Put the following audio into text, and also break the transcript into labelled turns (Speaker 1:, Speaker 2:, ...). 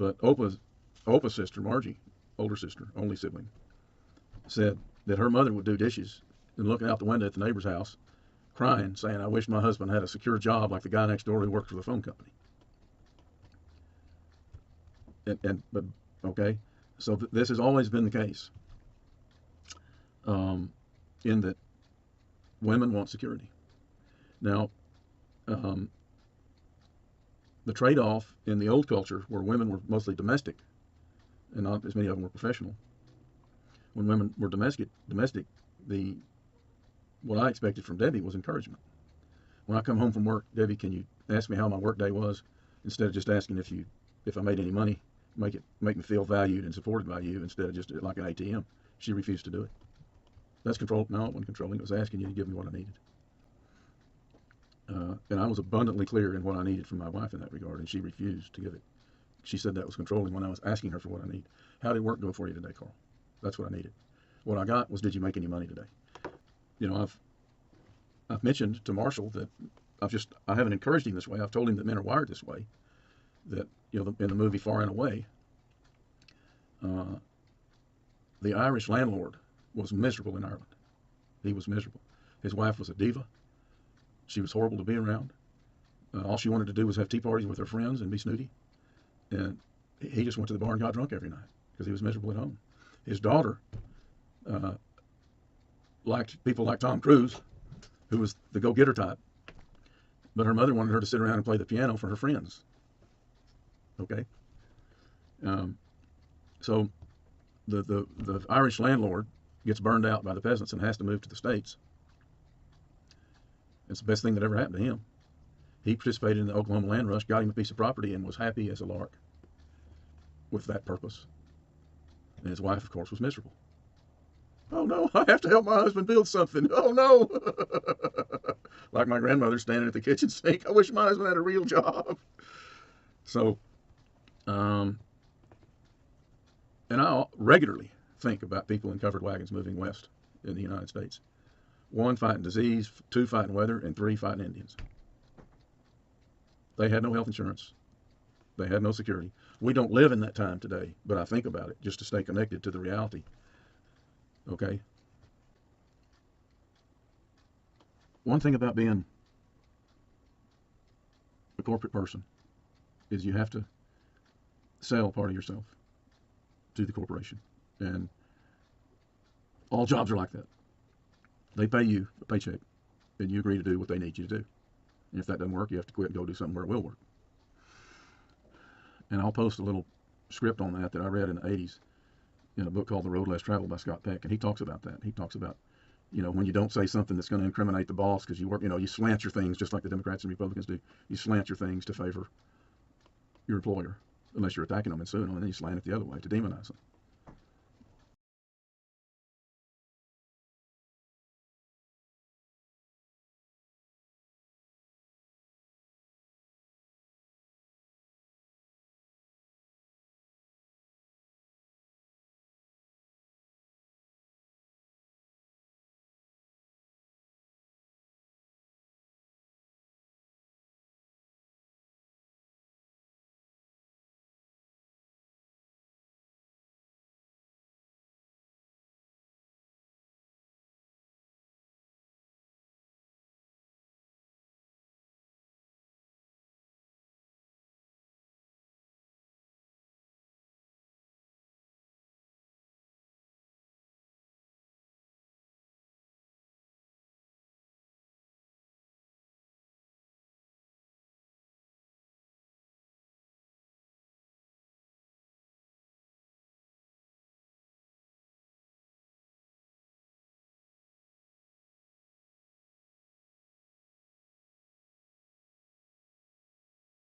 Speaker 1: But Opa's sister, Margie, older sister, only sibling, said that her mother would do dishes and looking out the window at the neighbor's house, crying, saying, "I wish my husband had a secure job like the guy next door who worked for the phone company." But okay, so this has always been the case, in that women want security. Now, the trade-off in the old culture, where women were mostly domestic, and not as many of them were professional. When women were domestic, what I expected from Debbie was encouragement. When I come home from work, Debbie, can you ask me how my work day was, instead of just asking if I made any money, make me feel valued and supported by you, instead of just like an ATM. She refused to do it. That's control. No, it wasn't controlling. It was asking you to give me what I needed. And I was abundantly clear in what I needed from my wife in that regard, and she refused to give it. She said that was controlling when I was asking her for what I need. How did work go for you today, Carl? That's what I needed. What I got was, did you make any money today? You know, I've mentioned to Marshall that I haven't encouraged him this way. I've told him that men are wired this way. That, you know, in the movie Far and Away, the Irish landlord was miserable in Ireland. He was miserable. His wife was a diva. She was horrible to be around. All she wanted to do was have tea parties with her friends and be snooty. And he just went to the bar and got drunk every night because he was miserable at home. His daughter liked people like Tom Cruise, who was the go-getter type. But her mother wanted her to sit around and play the piano for her friends. Okay? So the Irish landlord gets burned out by the peasants and has to move to the States. It's the best thing that ever happened to him. He participated in the Oklahoma land rush, got him a piece of property, and was happy as a lark with that purpose. And his wife, of course, was miserable. Oh no, I have to help my husband build something. Oh no. Like my grandmother standing at the kitchen sink. I wish my husband had a real job. So, and I regularly think about people in covered wagons moving west in the United States. 1, fighting disease, 2, fighting weather, and 3, fighting Indians. They had no health insurance. They had no security. We don't live in that time today, but I think about it just to stay connected to the reality. Okay? One thing about being a corporate person is you have to sell part of yourself to the corporation. And all jobs are like that. They pay you a paycheck, and you agree to do what they need you to do. And if that doesn't work, you have to quit and go do something where it will work. And I'll post a little script on that I read in the 80s in a book called The Road Less Traveled by Scott Peck. And he talks about that. He talks about, you know, when you don't say something that's going to incriminate the boss because you work, you know, you slant your things just like the Democrats and Republicans do. You slant your things to favor your employer, unless you're attacking them and suing them, and then you slant it the other way to demonize them.